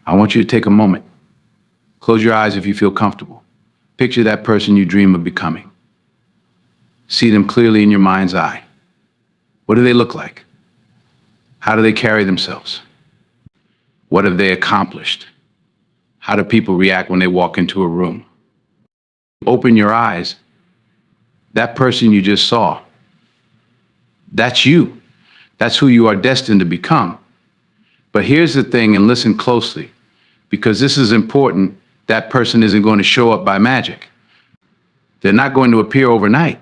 I want you to take a moment. Close your eyes if you feel comfortable. Picture that person you dream of becoming. See them clearly in your mind's eye. What do they look like? How do they carry themselves? What have they accomplished? How do people react when they walk into a room? Open your eyes. That person you just saw, that's you. That's who you are destined to become. But here's the thing, and listen closely, because this is important. That person isn't going to show up by magic. They're not going to appear overnight.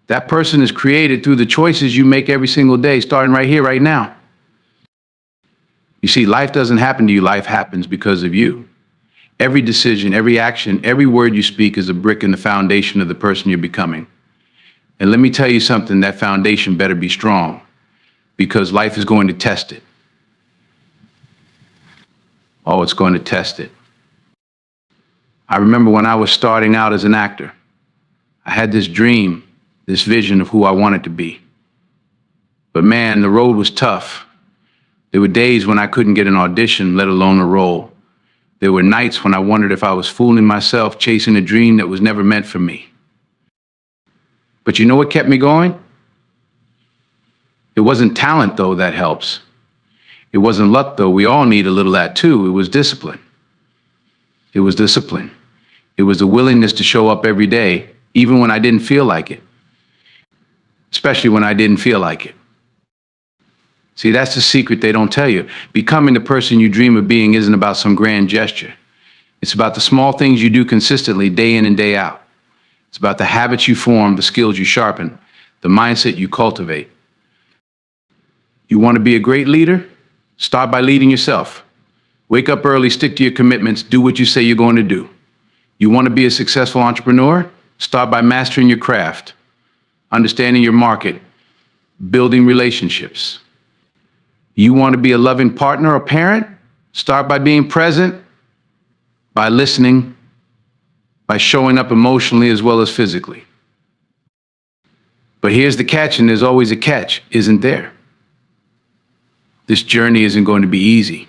That person is created through the choices you make every single day, starting right here, right now. You see, life doesn't happen to you, life happens because of you. Every decision, every action, every word you speak is a brick in the foundation of the person you're becoming. And let me tell you something, that foundation better be strong, because life is going to test it. Oh, it's going to test it. I remember when I was starting out as an actor, I had this dream, this vision of who I wanted to be. But man, the road was tough. There were days when I couldn't get an audition, let alone a role. There were nights when I wondered if I was fooling myself, chasing a dream that was never meant for me. But you know what kept me going? It wasn't talent, though, that helps. It wasn't luck, though. We all need a little of that, too. It was discipline. It was discipline. It was the willingness to show up every day, even when I didn't feel like it. Especially when I didn't feel like it. See, that's the secret they don't tell you. Becoming the person you dream of being isn't about some grand gesture. It's about the small things you do consistently, day in and day out. It's about the habits you form, the skills you sharpen, the mindset you cultivate. You want to be a great leader? Start by leading yourself. Wake up early, stick to your commitments, do what you say you're going to do. You want to be a successful entrepreneur? Start by mastering your craft, understanding your market, building relationships. You want to be a loving partner or parent? Start by being present, by listening, by showing up emotionally as well as physically. But here's the catch, and there's always a catch, isn't there? This journey isn't going to be easy.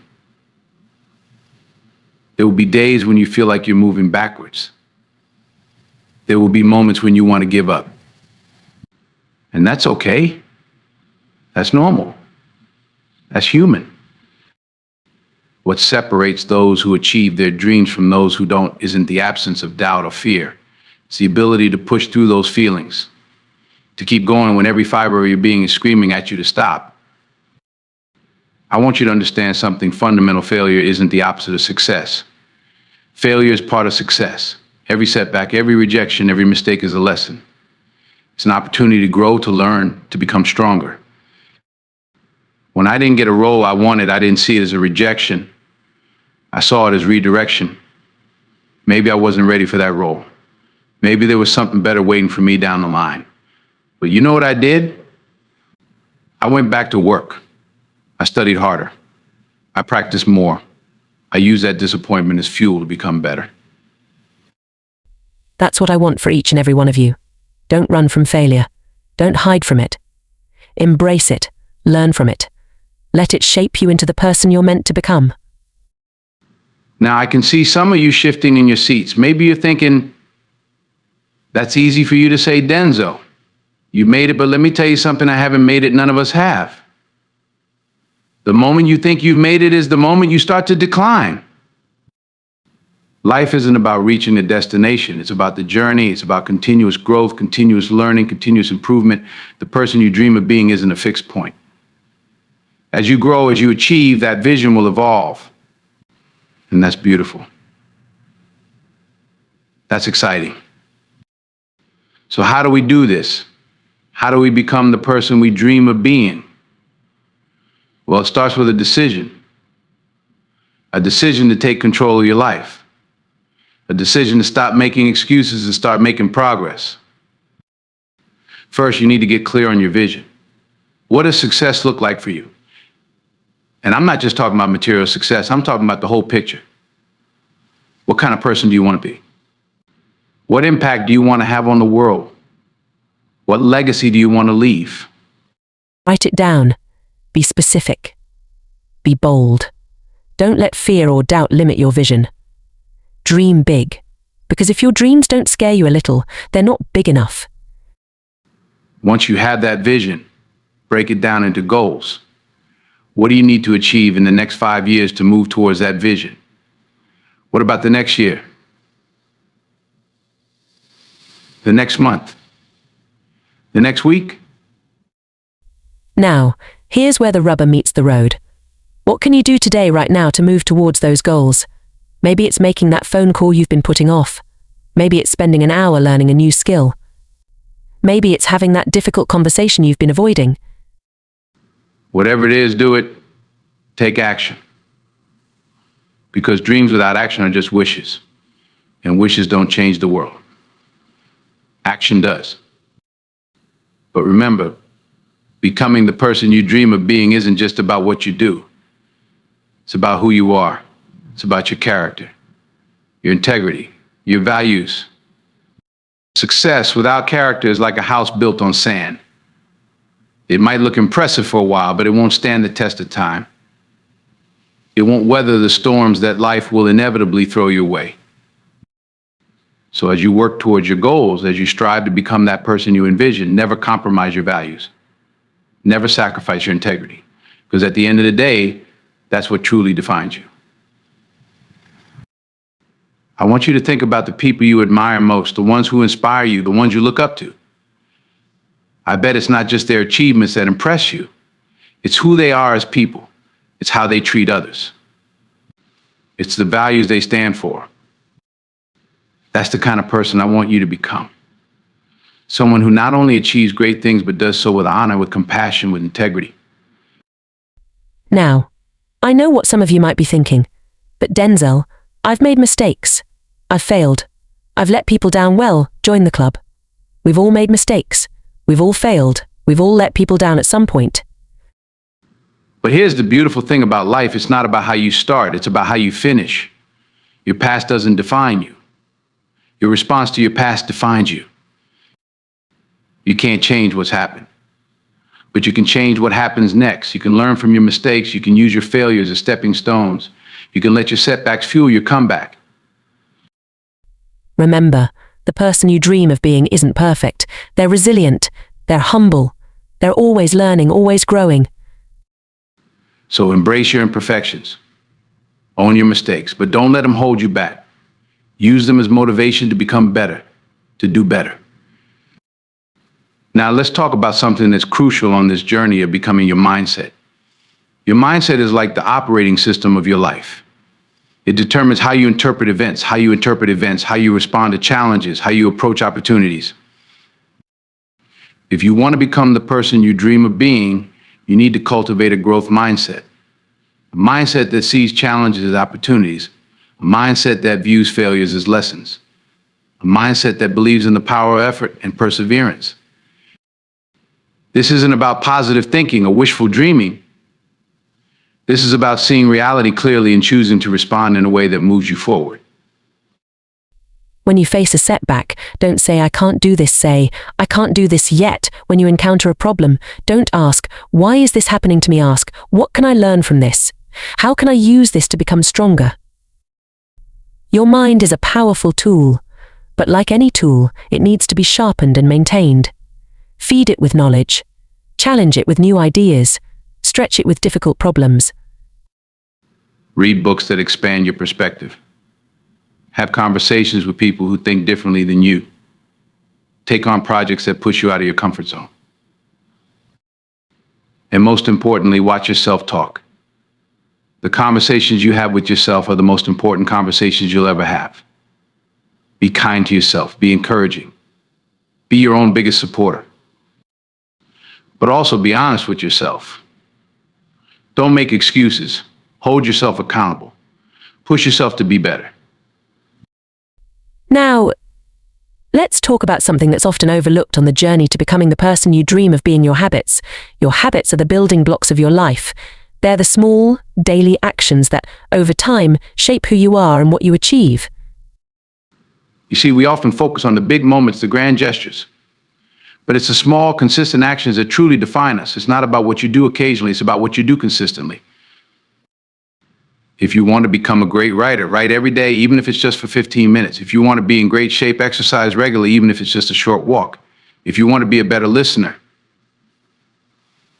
There will be days when you feel like you're moving backwards. There will be moments when you want to give up. And that's okay. That's normal. That's human. What separates those who achieve their dreams from those who don't isn't the absence of doubt or fear. It's the ability to push through those feelings, to keep going when every fiber of your being is screaming at you to stop. I want you to understand something fundamental. Failure isn't the opposite of success. Failure is part of success. Every setback, every rejection, every mistake is a lesson. It's an opportunity to grow, to learn, to become stronger. When I didn't get a role I wanted, I didn't see it as a rejection. I saw it as redirection. Maybe I wasn't ready for that role. Maybe there was something better waiting for me down the line. But you know what I did? I went back to work. I studied harder. I practiced more. I used that disappointment as fuel to become better. That's what I want for each and every one of you. Don't run from failure. Don't hide from it. Embrace it. Learn from it. Let it shape you into the person you're meant to become. Now, I can see some of you shifting in your seats. Maybe you're thinking, that's easy for you to say, Denzel. You made it, but let me tell you something, I haven't made it, none of us have. The moment you think you've made it is the moment you start to decline. Life isn't about reaching a destination. It's about the journey. It's about continuous growth, continuous learning, continuous improvement. The person you dream of being isn't a fixed point. As you grow, as you achieve, that vision will evolve. And that's beautiful. That's exciting. So how do we do this? How do we become the person we dream of being? Well, it starts with a decision. A decision to take control of your life. A decision to stop making excuses and start making progress. First, you need to get clear on your vision. What does success look like for you? And I'm not just talking about material success, I'm talking about the whole picture. What kind of person do you want to be? What impact do you want to have on the world? What legacy do you want to leave? Write it down. Be specific. Be bold. Don't let fear or doubt limit your vision. Dream big, because if your dreams don't scare you a little, they're not big enough. Once you have that vision, break it down into goals. What do you need to achieve in the next 5 years to move towards that vision? What about the next year? The next month? The next week? Now, here's where the rubber meets the road. What can you do today right now to move towards those goals? Maybe it's making that phone call you've been putting off. Maybe it's spending an hour learning a new skill. Maybe it's having that difficult conversation you've been avoiding. Whatever it is, do it. Take action. Because dreams without action are just wishes. And wishes don't change the world. Action does. But remember, becoming the person you dream of being isn't just about what you do. It's about who you are. It's about your character, your integrity, your values. Success without character is like a house built on sand. It might look impressive for a while, but it won't stand the test of time. It won't weather the storms that life will inevitably throw your way. So as you work towards your goals, as you strive to become that person you envision, never compromise your values. Never sacrifice your integrity. Because at the end of the day, that's what truly defines you. I want you to think about the people you admire most, the ones who inspire you, the ones you look up to. I bet it's not just their achievements that impress you. It's who they are as people. It's how they treat others. It's the values they stand for. That's the kind of person I want you to become. Someone who not only achieves great things, but does so with honor, with compassion, with integrity. Now, I know what some of you might be thinking, but Denzel, I've made mistakes. I've failed. I've let people down. Well, join the club. We've all made mistakes. We've all failed. We've all let people down at some point. But here's the beautiful thing about life. It's not about how you start. It's about how you finish. Your past doesn't define you. Your response to your past defines you. You can't change what's happened, but you can change what happens next. You can learn from your mistakes. You can use your failures as stepping stones. You can let your setbacks fuel your comeback. Remember, the person you dream of being isn't perfect. They're resilient. They're humble. They're always learning, always growing. So embrace your imperfections. Own your mistakes, but don't let them hold you back. Use them as motivation to become better, to do better. Now let's talk about something that's crucial on this journey of becoming your mindset. Your mindset is like the operating system of your life. It determines how you interpret events, how you respond to challenges, how you approach opportunities. If you want to become the person you dream of being, you need to cultivate a growth mindset. A mindset that sees challenges as opportunities. A mindset that views failures as lessons. A mindset that believes in the power of effort and perseverance. This isn't about positive thinking or wishful dreaming. This is about seeing reality clearly and choosing to respond in a way that moves you forward. When you face a setback, don't say, I can't do this. Say, I can't do this yet. When you encounter a problem, don't ask, why is this happening to me? Ask, what can I learn from this? How can I use this to become stronger? Your mind is a powerful tool, but like any tool, it needs to be sharpened and maintained. Feed it with knowledge. Challenge it with new ideas. Stretch it with difficult problems. Read books that expand your perspective. Have conversations with people who think differently than you. Take on projects that push you out of your comfort zone. And most importantly, watch yourself talk. The conversations you have with yourself are the most important conversations you'll ever have. Be kind to yourself. Be encouraging. Be your own biggest supporter. But also be honest with yourself. Don't make excuses. Hold yourself accountable. Push yourself to be better. Now, let's talk about something that's often overlooked on the journey to becoming the person you dream of being: your habits. Your habits are the building blocks of your life. They're the small, daily actions that, over time, shape who you are and what you achieve. You see, we often focus on the big moments, the grand gestures. But it's the small, consistent actions that truly define us. It's not about what you do occasionally, it's about what you do consistently. If you want to become a great writer, write every day, even if it's just for 15 minutes. If you want to be in great shape, exercise regularly, even if it's just a short walk. If you want to be a better listener,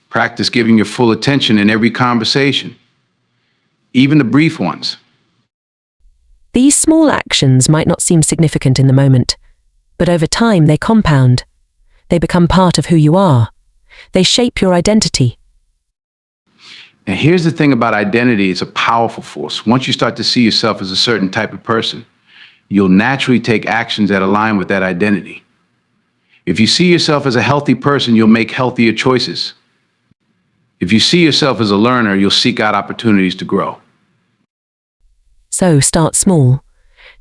practice giving your full attention in every conversation, even the brief ones. These small actions might not seem significant in the moment, but over time they compound. They become part of who you are. They shape your identity. And here's the thing about identity, it's a powerful force. Once you start to see yourself as a certain type of person, you'll naturally take actions that align with that identity. If you see yourself as a healthy person, you'll make healthier choices. If you see yourself as a learner, you'll seek out opportunities to grow. So start small.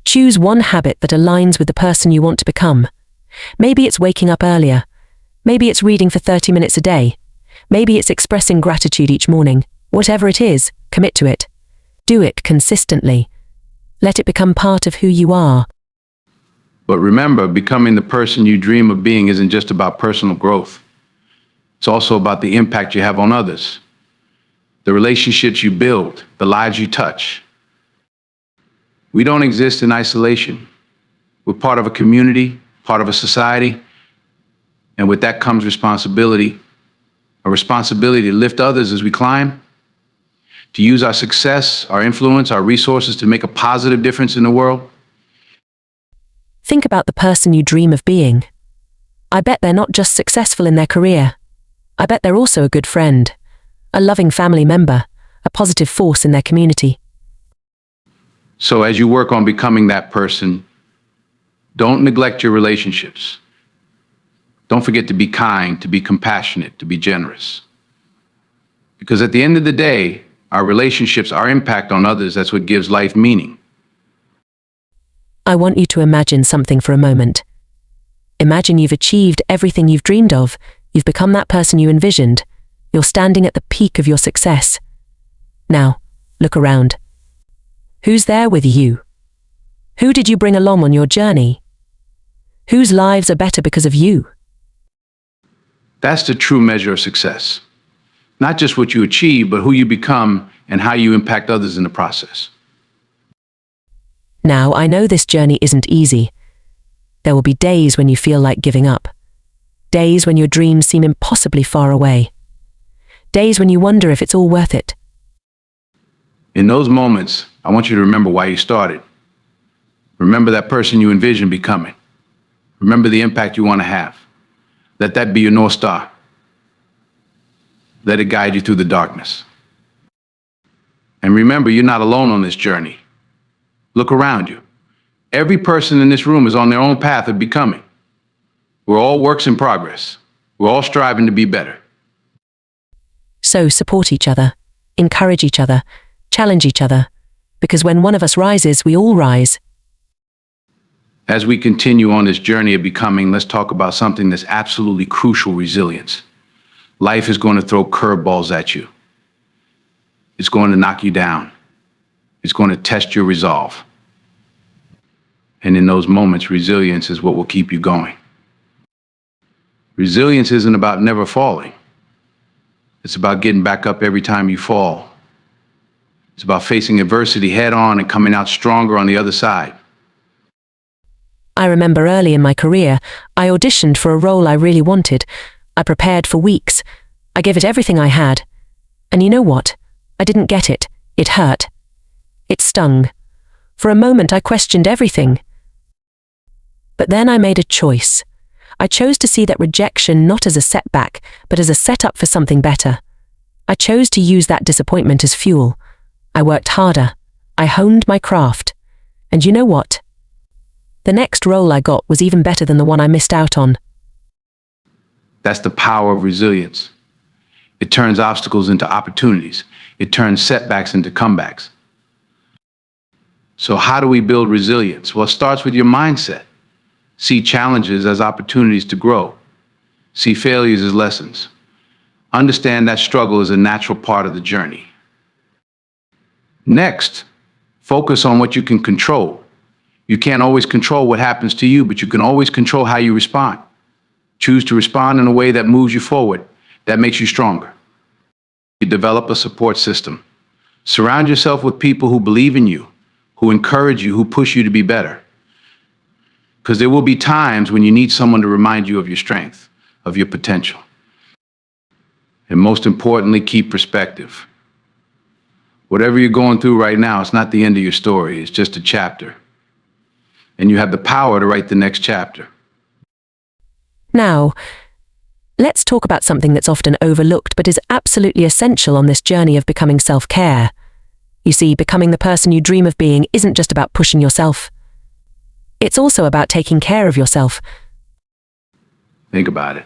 Choose one habit that aligns with the person you want to become. Maybe it's waking up earlier. Maybe it's reading for 30 minutes a day. Maybe it's expressing gratitude each morning. Whatever it is, commit to it. Do it consistently. Let it become part of who you are. But remember, becoming the person you dream of being isn't just about personal growth. It's also about the impact you have on others, the relationships you build, the lives you touch. We don't exist in isolation. We're part of a community, part of a society, and with that comes responsibility, a responsibility to lift others as we climb, to use our success, our influence, our resources to make a positive difference in the world. Think about the person you dream of being. I bet they're not just successful in their career. I bet they're also a good friend, a loving family member, a positive force in their community. So as you work on becoming that person, don't neglect your relationships. Don't forget to be kind, to be compassionate, to be generous. Because at the end of the day, our relationships, our impact on others, that's what gives life meaning. I want you to imagine something for a moment. Imagine you've achieved everything you've dreamed of. You've become that person you envisioned. You're standing at the peak of your success. Now, look around. Who's there with you? Who did you bring along on your journey? Whose lives are better because of you? That's the true measure of success. Not just what you achieve, but who you become and how you impact others in the process. Now, I know this journey isn't easy. There will be days when you feel like giving up. Days when your dreams seem impossibly far away. Days when you wonder if it's all worth it. In those moments, I want you to remember why you started. Remember that person you envision becoming. Remember the impact you want to have. Let that be your North Star. Let it guide you through the darkness. And remember, you're not alone on this journey. Look around you. Every person in this room is on their own path of becoming. We're all works in progress. We're all striving to be better. So support each other, encourage each other, challenge each other, because when one of us rises, we all rise. As we continue on this journey of becoming, let's talk about something that's absolutely crucial: resilience. Life is going to throw curveballs at you. It's going to knock you down. It's going to test your resolve. And in those moments, resilience is what will keep you going. Resilience isn't about never falling. It's about getting back up every time you fall. It's about facing adversity head on and coming out stronger on the other side. I remember early in my career, I auditioned for a role I really wanted. I prepared for weeks. I gave it everything I had. And you know what? I didn't get it. It hurt. It stung. For a moment, I questioned everything. But then I made a choice. I chose to see that rejection not as a setback, but as a setup for something better. I chose to use that disappointment as fuel. I worked harder. I honed my craft. And you know what? The next role I got was even better than the one I missed out on. That's the power of resilience. It turns obstacles into opportunities. It turns setbacks into comebacks. So how do we build resilience? Well, it starts with your mindset. See challenges as opportunities to grow. See failures as lessons. Understand that struggle is a natural part of the journey. Next, focus on what you can control. You can't always control what happens to you, but you can always control how you respond. Choose to respond in a way that moves you forward, that makes you stronger. You develop a support system. Surround yourself with people who believe in you, who encourage you, who push you to be better. Because there will be times when you need someone to remind you of your strength, of your potential. And most importantly, keep perspective. Whatever you're going through right now, it's not the end of your story, it's just a chapter. And you have the power to write the next chapter. Now, let's talk about something that's often overlooked but is absolutely essential on this journey of becoming self-care. You see, becoming the person you dream of being isn't just about pushing yourself. It's also about taking care of yourself. Think about it.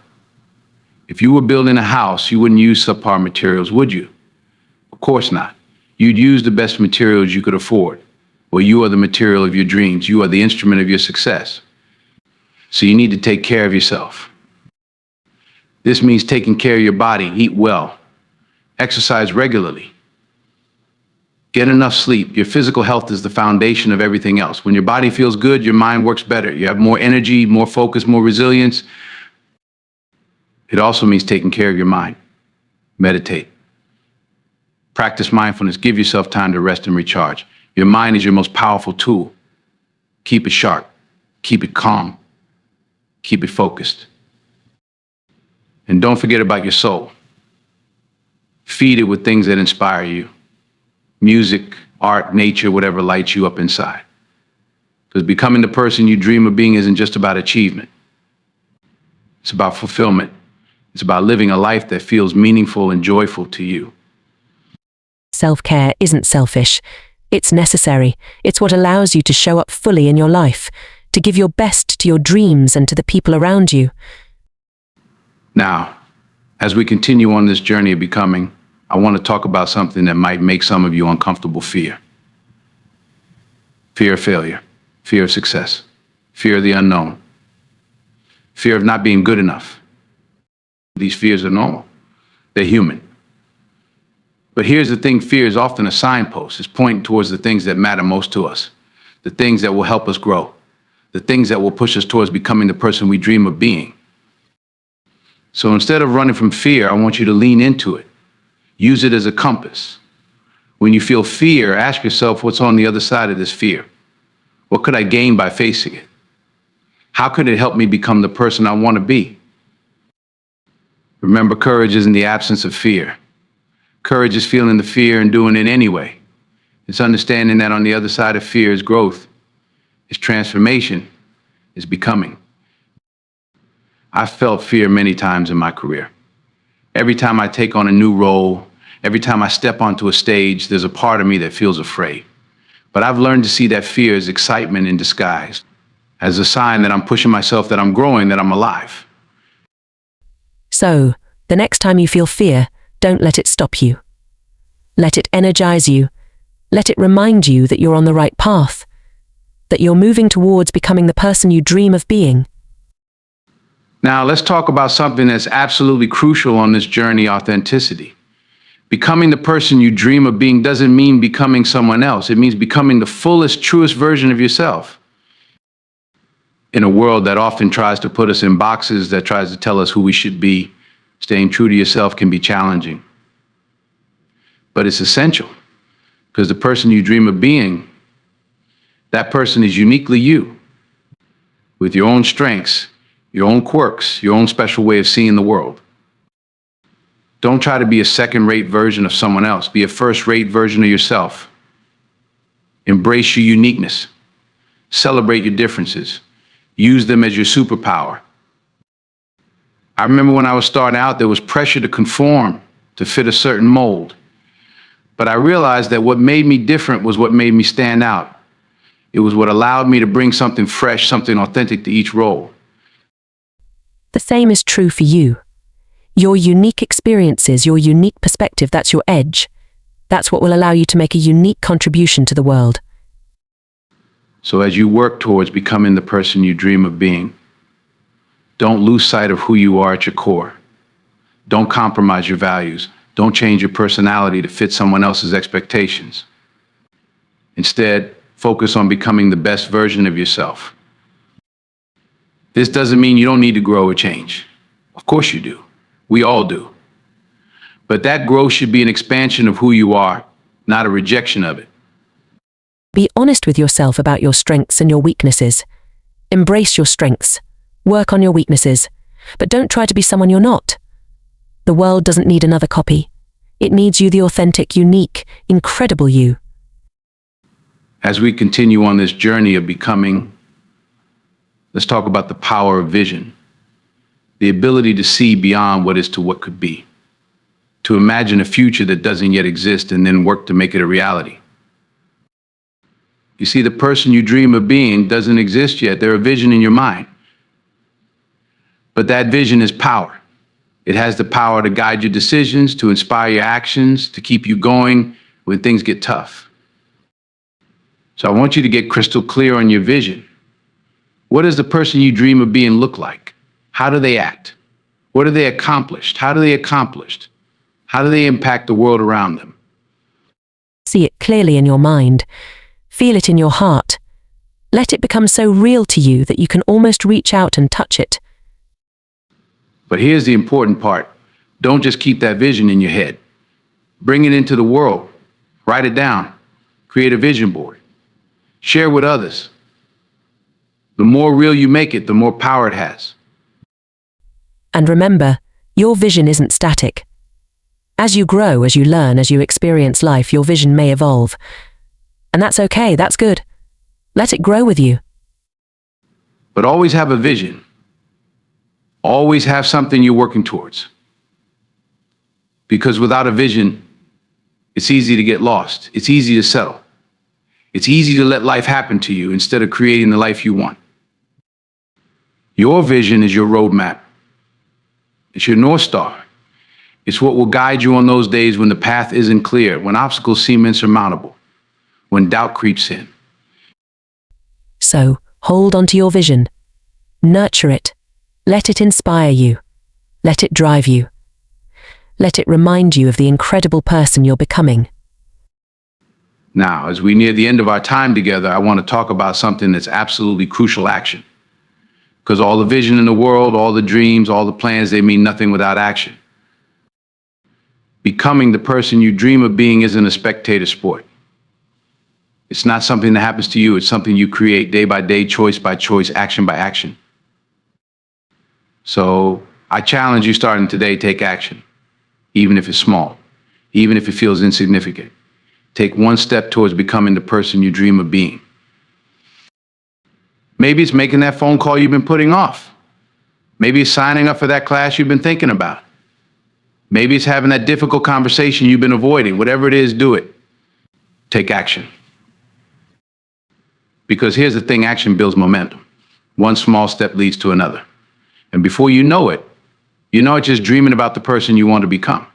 If you were building a house, you wouldn't use subpar materials, would you? Of course not. You'd use the best materials you could afford. Well, you are the material of your dreams. You are the instrument of your success. So you need to take care of yourself. This means taking care of your body, eat well, exercise regularly, get enough sleep. Your physical health is the foundation of everything else. When your body feels good, your mind works better. You have more energy, more focus, more resilience. It also means taking care of your mind. Meditate. Practice mindfulness. Give yourself time to rest and recharge. Your mind is your most powerful tool. Keep it sharp. Keep it calm. Keep it focused. And don't forget about your soul. Feed it with things that inspire you. Music, art, nature, whatever lights you up inside. Because becoming the person you dream of being isn't just about achievement. It's about fulfillment. It's about living a life that feels meaningful and joyful to you. Self-care isn't selfish. It's necessary. It's what allows you to show up fully in your life, to give your best to your dreams and to the people around you. Now, as we continue on this journey of becoming, I want to talk about something that might make some of you uncomfortable: fear. Fear of failure, fear of success, fear of the unknown, fear of not being good enough. These fears are normal. They're human. But here's the thing: fear is often a signpost. It's pointing towards the things that matter most to us, the things that will help us grow, the things that will push us towards becoming the person we dream of being. So instead of running from fear, I want you to lean into it. Use it as a compass. When you feel fear, ask yourself, what's on the other side of this fear? What could I gain by facing it? How could it help me become the person I want to be? Remember, courage isn't the absence of fear. Courage is feeling the fear and doing it anyway. It's understanding that on the other side of fear is growth, is transformation, is becoming. I've felt fear many times in my career. Every time I take on a new role, every time I step onto a stage, there's a part of me that feels afraid. But I've learned to see that fear as excitement in disguise, as a sign that I'm pushing myself, that I'm growing, that I'm alive. So, the next time you feel fear, don't let it stop you. Let it energize you. Let it remind you that you're on the right path, that you're moving towards becoming the person you dream of being. Now, let's talk about something that's absolutely crucial on this journey: authenticity. Becoming the person you dream of being doesn't mean becoming someone else. It means becoming the fullest, truest version of yourself. In a world that often tries to put us in boxes, that tries to tell us who we should be, staying true to yourself can be challenging. But it's essential, because the person you dream of being, that person is uniquely you, with your own strengths, your own quirks, your own special way of seeing the world. Don't try to be a second-rate version of someone else. Be a first-rate version of yourself. Embrace your uniqueness. Celebrate your differences. Use them as your superpower. I remember when I was starting out, there was pressure to conform, to fit a certain mold. But I realized that what made me different was what made me stand out. It was what allowed me to bring something fresh, something authentic to each role. The same is true for you. Your unique experiences, your unique perspective, that's your edge. That's what will allow you to make a unique contribution to the world. So as you work towards becoming the person you dream of being, don't lose sight of who you are at your core. Don't compromise your values. Don't change your personality to fit someone else's expectations. Instead, focus on becoming the best version of yourself. This doesn't mean you don't need to grow or change. Of course you do. We all do. But that growth should be an expansion of who you are, not a rejection of it. Be honest with yourself about your strengths and your weaknesses. Embrace your strengths. Work on your weaknesses. But don't try to be someone you're not. The world doesn't need another copy. It needs you, the authentic, unique, incredible you. As we continue on this journey of becoming, let's talk about the power of vision. The ability to see beyond what is to what could be. To imagine a future that doesn't yet exist and then work to make it a reality. You see, the person you dream of being doesn't exist yet. They're a vision in your mind. But that vision is power. It has the power to guide your decisions, to inspire your actions, to keep you going when things get tough. So I want you to get crystal clear on your vision. What does the person you dream of being look like? How do they act? What are they accomplished? How do they accomplished? How do they impact the world around them? See it clearly in your mind. Feel it in your heart. Let it become so real to you that you can almost reach out and touch it. But here's the important part. Don't just keep that vision in your head. Bring it into the world. Write it down. Create a vision board. Share with others. The more real you make it, the more power it has. And remember, your vision isn't static. As you grow, as you learn, as you experience life, your vision may evolve. And that's okay, that's good. Let it grow with you. But always have a vision. Always have something you're working towards. Because without a vision, it's easy to get lost. It's easy to settle. It's easy to let life happen to you instead of creating the life you want. Your vision is your roadmap. It's your North Star. It's what will guide you on those days when the path isn't clear, when obstacles seem insurmountable, when doubt creeps in. So, hold on to your vision. Nurture it. Let it inspire you. Let it drive you. Let it remind you of the incredible person you're becoming. Now, as we near the end of our time together, I want to talk about something that's absolutely crucial: action. Because all the vision in the world, all the dreams, all the plans, they mean nothing without action. Becoming the person you dream of being isn't a spectator sport. It's not something that happens to you. It's something you create day by day, choice by choice, action by action. So I challenge you, starting today, take action, even if it's small, even if it feels insignificant. Take one step towards becoming the person you dream of being. Maybe it's making that phone call you've been putting off. Maybe it's signing up for that class you've been thinking about. Maybe it's having that difficult conversation you've been avoiding. Whatever it is, do it. Take action. Because here's the thing, action builds momentum. One small step leads to another. And before you know it, you're not just dreaming about the person you want to become.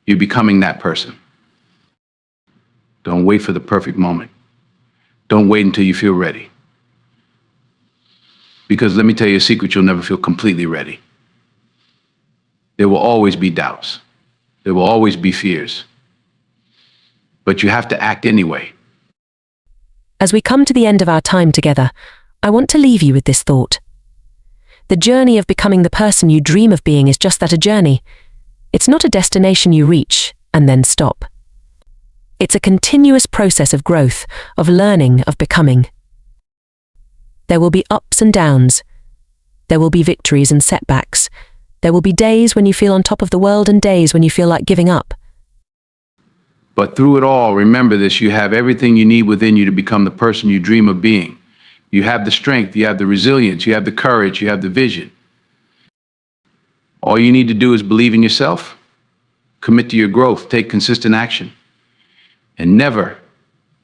You're becoming that person. Don't wait for the perfect moment. Don't wait until you feel ready. Because let me tell you a secret, you'll never feel completely ready. There will always be doubts. There will always be fears. But you have to act anyway. As we come to the end of our time together, I want to leave you with this thought. The journey of becoming the person you dream of being is just that, a journey. It's not a destination you reach and then stop. It's a continuous process of growth, of learning, of becoming. There will be ups and downs. There will be victories and setbacks. There will be days when you feel on top of the world and days when you feel like giving up. But through it all, remember this: you have everything you need within you to become the person you dream of being. You have the strength, you have the resilience, you have the courage, you have the vision. All you need to do is believe in yourself, commit to your growth, take consistent action, and never,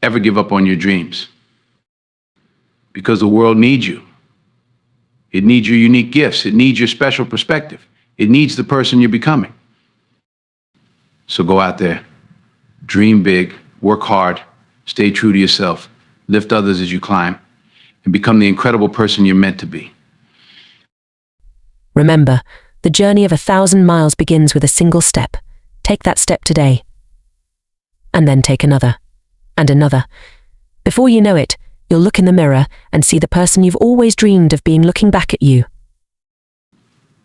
ever give up on your dreams. Because the world needs you. It needs your unique gifts. It needs your special perspective. It needs the person you're becoming. So go out there, dream big, work hard, stay true to yourself, lift others as you climb, and become the incredible person you're meant to be. Remember, the journey of 1,000 miles begins with a single step. Take that step today. And then take another. And another. Before you know it, you'll look in the mirror and see the person you've always dreamed of being looking back at you.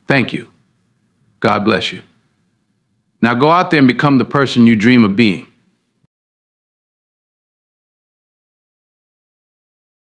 Thank you. God bless you. Now go out there and become the person you dream of being.